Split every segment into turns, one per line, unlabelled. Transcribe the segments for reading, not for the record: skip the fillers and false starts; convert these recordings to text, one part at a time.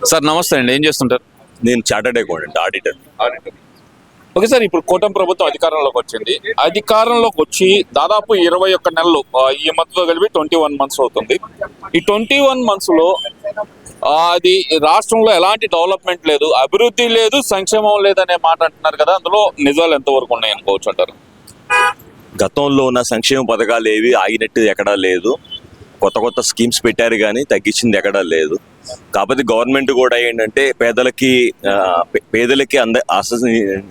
Sir నమస్తే అండి, ఏం చేస్తుంటారు?
నేను chartered accountant, auditor.
Okay sir, ఇప్పుడు కూటమి ప్రభుత్వం అధికారంలోకి వచ్చింది. అధికారంలోకి వచ్చి దాదాపు 21 నెలలు, ఈ మంత్తో కలిపి 21 మంత్స్ అవుతుంది. ఈ 21 మంత్స్ లో అది రాష్ట్రంలో ఎలాంటి డెవలప్మెంట్ లేదు, అభివృద్ధి లేదు, సంక్షేమం లేదనే మాట అంటున్నారు కదా, అందులో నిజాలు ఎంతవరకు ఉన్నాయి అనుకోవచ్చు అంటారు?
గతంలో ఉన్న సంక్షేమ పథకాలు ఏవి ఆగినట్టు ఎక్కడా లేదు. కొత్త కొత్త స్కీమ్స్ పెట్టారు కానీ తగ్గించింది ఎక్కడా లేదు. కాకపోతే గవర్నమెంట్ కూడా ఏంటంటే పేదలకి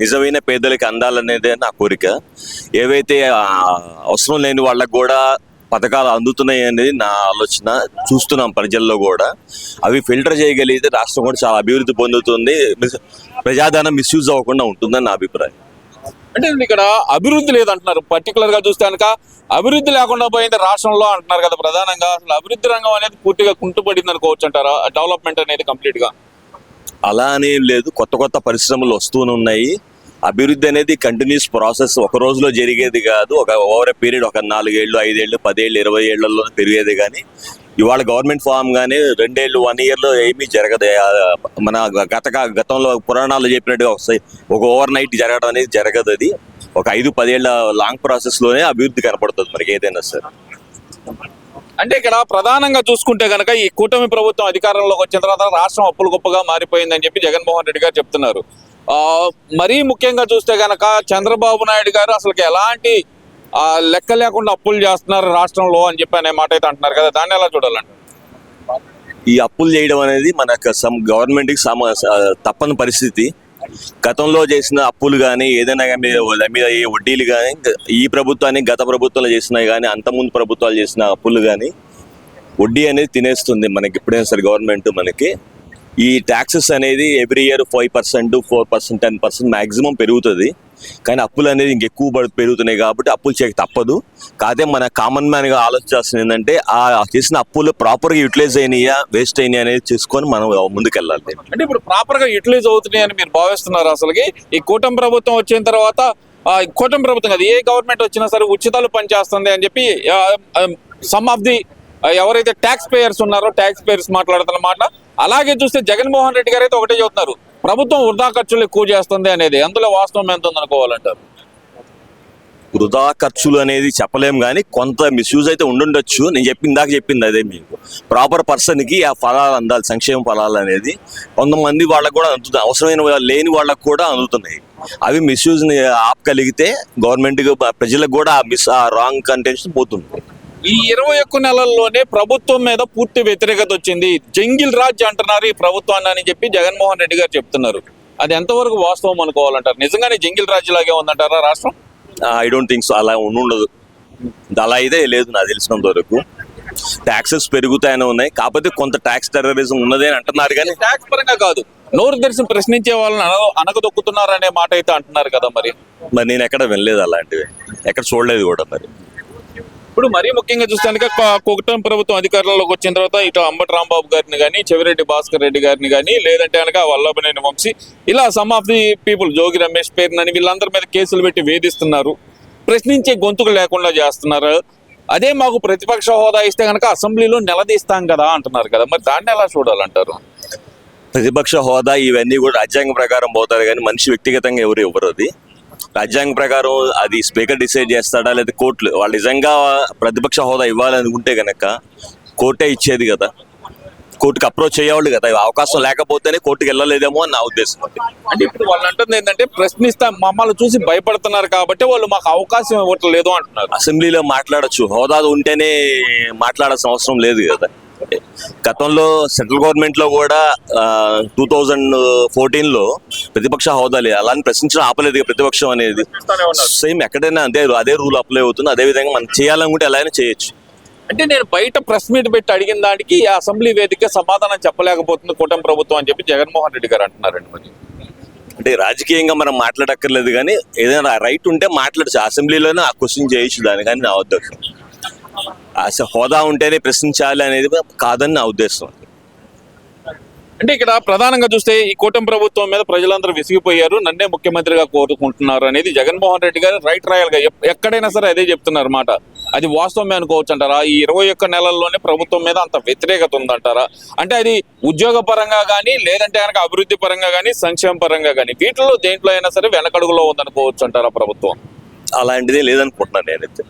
నిజమైన పేదలకి అందాలనేదే నా కోరిక. ఏవైతే అవసరం లేని వాళ్ళకు కూడా పథకాలు అందుతున్నాయి అనేది నా ఆలోచన. చూస్తున్నాం ప్రజల్లో కూడా. అవి ఫిల్టర్ చేయగలిగితే రాష్ట్రం కూడా చాలా అభివృద్ధి పొందుతుంది, ప్రజాధనం మిస్యూజ్ అవ్వకుండా ఉంటుందని నా అభిప్రాయం.
అంటే ఇక్కడ అభివృద్ధి లేదంటున్నారు. పర్టికులర్ గా చూస్తే కనుక అభివృద్ధి లేకుండా పోయింది రాష్ట్రంలో అంటున్నారు కదా. ప్రధానంగా అసలు అభివృద్ధి రంగం అనేది పూర్తిగా కుంటుపడింది అనుకోవచ్చు అంటారా? డెవలప్మెంట్ అనేది కంప్లీట్ గా
అలా అనేం లేదు. కొత్త కొత్త పరిశ్రమలు వస్తూనే ఉన్నాయి. అభివృద్ధి అనేది కంటిన్యూస్ ప్రాసెస్, ఒక రోజులో జరిగేది కాదు. ఓవర్ ఎ పీరియడ్, ఒక 4 ఏళ్ళు, 5 ఏళ్ళు, 10 ఏళ్ళు, 20 ఏళ్లలో పెరిగేది. కానీ ఇవాళ గవర్నమెంట్ ఫామ్ కానీ 2 ఏళ్ళు, 1 ఇయర్లో ఏమీ జరగదు. మన గతంలో పురాణాలు చెప్పినట్టుగా వస్తాయి, ఒక ఓవర్ నైట్ జరగడం అనేది జరగదు. అది ఒక 5-10 ఏళ్ళ లాంగ్ ప్రాసెస్ లోనే అభివృద్ధి కనపడుతుంది మనకి ఏదైనా సరే.
అంటే ఇక్కడ ప్రధానంగా చూసుకుంటే కనుక ఈ కూటమి ప్రభుత్వం అధికారంలోకి వచ్చిన తర్వాత రాష్ట్రం అప్పులు గొప్పగా మారిపోయిందని చెప్పి జగన్మోహన్ రెడ్డి గారు చెప్తున్నారు. మరీ ముఖ్యంగా చూస్తే కనుక చంద్రబాబు నాయుడు గారు అసలు ఎలాంటి లెక్క లేకుండా అప్పులు చేస్తున్నారు రాష్ట్రంలో అని చెప్పి అనే మాట అయితే అంటున్నారు కదా, దాన్ని ఎలా చూడాలంటే?
ఈ అప్పులు చేయడం అనేది మనకు గవర్నమెంట్కి తప్పని పరిస్థితి. గతంలో చేసిన అప్పులు కానీ ఏదైనా కానీ మీద ఏ వడ్డీలు కానీ ఈ ప్రభుత్వానికి గత ప్రభుత్వంలో చేసినవి కానీ అంతకుముందు ప్రభుత్వాలు చేసిన అప్పులు కానీ వడ్డీ అనేది తినేస్తుంది మనకి ఎప్పుడైనా సరే గవర్నమెంట్. మనకి ఈ ట్యాక్సెస్ అనేది ఎవ్రీ ఇయర్ 5%, 4%, 10% మ్యాక్సిమం పెరుగుతుంది. కానీ అప్పులు అనేది ఇంకెక్కువ పెరుగుతున్నాయి కాబట్టి అప్పులు చేయక తప్పదు. కాదే మన కామన్ మ్యాన్గా ఆలోచించాల్సింది ఏంటంటే ఆ చేసిన అప్పులు ప్రాపర్గా యూటిలైజ్ అయినాయా, వేస్ట్ అయినాయి అనేది చూసుకొని మనం ముందుకెళ్ళాలి.
అంటే ఇప్పుడు ప్రాపర్గా యూటిలైజ్ అవుతున్నాయి అని మీరు భావిస్తున్నారు? అసలుకి ఈ కూటమి ప్రభుత్వం వచ్చిన తర్వాత, కూటమి ప్రభుత్వం కాదు, ఏ గవర్నమెంట్ వచ్చినా సరే ఉచితాలు పనిచేస్తుంది అని చెప్పి సమ్ ఆఫ్ ది ఎవరైతే ట్యాక్స్ పేయర్స్ ఉన్నారో ట్యాక్స్ పేయర్స్ మాట్లాడుతున్న మాట. అలాగే చూస్తే జగన్మోహన్ రెడ్డి గారు అయితే ఒకటే చెబుతున్నారు, ప్రభుత్వం వృధా ఖర్చులు ఎక్కువ చేస్తుంది అనేది. అందులో వాస్తవం ఎంత ఉందనుకోవాలంటారు?
వృధా ఖర్చులు అనేది చెప్పలేము కానీ కొంత మిస్యూజ్ అయితే ఉండుండొచ్చు. నేను ఇందాక చెప్పింది అదే, మీకు ప్రాపర్ పర్సన్కి ఆ ఫలాలు అందాలి, సంక్షేమ ఫలాలు అనేది. కొంతమంది వాళ్ళకు కూడా అందుతుంది, అవసరమైన లేని వాళ్ళకు కూడా అందుతున్నాయి. అవి మిస్యూజ్ని ఆపగలిగితే గవర్నమెంట్కి ప్రజలకు కూడా ఆ రాంగ్ కంటెంట్స్ పోతుంది.
ఈ 21 నెలల్లోనే ప్రభుత్వం మీద పూర్తి వ్యతిరేకత వచ్చింది, జంగిల్ రాజ్ అంటున్నారు ఈ ప్రభుత్వాన్ని అని చెప్పి జగన్మోహన్ రెడ్డి గారు చెప్తున్నారు. అది ఎంతవరకు వాస్తవం అనుకోవాలంటారు? నిజంగానే జంగిల్ రాజ్ లాగే ఉందంటారా రాష్ట్రం?
I don't think so. అలా ఉండదు, అలా అయితే లేదు నాకు తెలిసినంత వరకు. ట్యాక్సెస్ పెరుగుతాయనే ఉన్నాయి, కాకపోతే కొంత ట్యాక్స్ టెర్రరిజం ఉన్నది అని అంటున్నారు. కానీ
ట్యాక్స్ పరంగా కాదు, నోరు తెరిచి ప్రశ్నించే వాళ్ళని అనగదొక్కుతున్నారు అనే మాట అయితే అంటున్నారు కదా. మరి
నేను ఎక్కడ వినలేదు, అలాంటివి ఎక్కడ చూడలేదు కూడా. మరి
ఇప్పుడు మరీ ముఖ్యంగా చూస్తానికి కూటమి ప్రభుత్వం అధికారంలోకి వచ్చిన తర్వాత ఇటు అంబటి రాంబాబు గారిని కానీ, చెవిరెడ్డి భాస్కర్ రెడ్డి గారిని కానీ, లేదంటే కనుక వల్లభనేని వంశీ, ఇలా some of the people, Jogi Ramesh పేరునని వీళ్ళందరి మీద కేసులు పెట్టి వేధిస్తున్నారు, ప్రశ్నించే గొంతుకు లేకుండా చేస్తున్నారు. అదే మాకు ప్రతిపక్ష హోదా ఇస్తే కనుక అసెంబ్లీలో నిలదీస్తాం కదా అంటున్నారు కదా. మరి దాన్ని ఎలా చూడాలంటారు?
ప్రతిపక్ష హోదా ఇవన్నీ కూడా రాజ్యాంగం ప్రకారం పోతారు కానీ మనిషి వ్యక్తిగతంగా ఎవరు ఇవ్వరు. అది రాజ్యాంగం ప్రకారం అది స్పీకర్ డిసైడ్ చేస్తాడా లేదా కోర్టులు. వాళ్ళు నిజంగా ప్రతిపక్ష హోదా ఇవ్వాలనుకుంటే కనుక కోర్టే ఇచ్చేది కదా, కోర్టుకు అప్రోచ్ అయ్యేవాళ్ళు కదా. అవకాశం లేకపోతేనే కోర్టుకు వెళ్ళలేదేమో అని నా ఉద్దేశం.
అంటే ఇప్పుడు వాళ్ళు అంటుంది ఏంటంటే ప్రశ్నిస్తా మమ్మల్ని చూసి భయపడుతున్నారు కాబట్టి వాళ్ళు మాకు అవకాశం ఇవ్వట్లేదు అంటున్నారు.
అసెంబ్లీలో మాట్లాడచ్చు, హోదా ఉంటేనే మాట్లాడాల్సిన అవసరం లేదు కదా. గతంలో సెంట్రల్ గవర్నమెంట్ లో కూడా 2014లో ప్రతిపక్ష హోదా లేదు, అలాని ప్రశ్నించడం ఆపలేదు ప్రతిపక్షం అనేది. సేమ్ ఎక్కడైనా అదే రూల్ అప్లై అవుతుంది. అదే విధంగా మనం చేయాలనుకుంటే ఎలా అయినా చేయొచ్చు.
అంటే నేను బయట ప్రెస్ మీట్ పెట్టి అడిగిన దానికి అసెంబ్లీ వేదిక సమాధానం చెప్పలేకపోతుంది కూటమి ప్రభుత్వం అని చెప్పి జగన్మోహన్ రెడ్డి గారు అంటున్నారండి. మరి
అంటే రాజకీయంగా మనం మాట్లాడక్కర్లేదు కానీ ఏదైనా రైట్ ఉంటే మాట్లాడచ్చు, అసెంబ్లీలోనే ఆ క్వశ్చన్ చేయొచ్చు దాని. కానీ నా ఉద్దేశం హోదా ఉంటేనే ప్రశ్నించాలి అనేది కాదని నా ఉద్దేశం.
అంటే ఇక్కడ ప్రధానంగా చూస్తే ఈ కూటమి ప్రభుత్వం మీద ప్రజలందరూ విసిగిపోయారు, నన్నే ముఖ్యమంత్రిగా కోరుకుంటున్నారు అనేది జగన్మోహన్ రెడ్డి గారు రైట్ రాయల్ గా ఎక్కడైనా సరే అదే చెప్తున్నారు మాట. అది వాస్తవమే అనుకోవచ్చు అంటారా? ఈ 21 నెలల్లోనే ప్రభుత్వం మీద అంత వ్యతిరేకత ఉందంటారా? అంటే అది ఉద్యోగ పరంగా కానీ, లేదంటే కనుక అభివృద్ధి పరంగా కానీ, సంక్షేమ పరంగా కానీ, వీటిలో దేంట్లో అయినా సరే వెనకడుగులో ఉందనుకోవచ్చు అంటారా ప్రభుత్వం?
అలాంటిదే లేదనుకుంటున్నాను నేనైతే.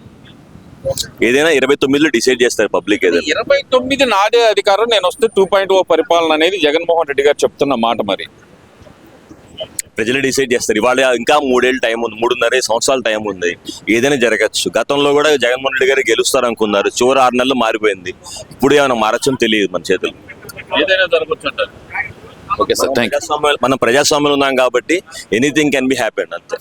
ఏదైనా 29లో డిసైడ్ చేస్తారు పబ్లిక్ ఏదైనా.
29 నాదే అధికారం, నేను వస్తే 2.0 పరిపాలన అనేది జగన్మోహన్ రెడ్డి గారు చెప్తున్న మాట. మరి
ప్రజలు డిసైడ్ చేస్తారు. ఇవాళ ఇంకా 3 ఏళ్ళు టైం ఉంది, 3.5 సంవత్సరాల టైం ఉంది. ఏదైనా జరగచ్చు. గతంలో కూడా జగన్మోహన్ రెడ్డి గారు గెలుస్తారు అనుకున్నారు, చివరి 6 నెలలు మారిపోయింది. ఇప్పుడు ఏమైనా మారచ్చని తెలియదు మన చేతులు.
ఏదైనా జరగచ్చు అంటారు. Okay sir, thank you.
మనం ప్రజాస్వామ్యంలో ఉన్నాం కాబట్టి ఎనీథింగ్ కెన్ బి హ్యాపెన్ అంతే.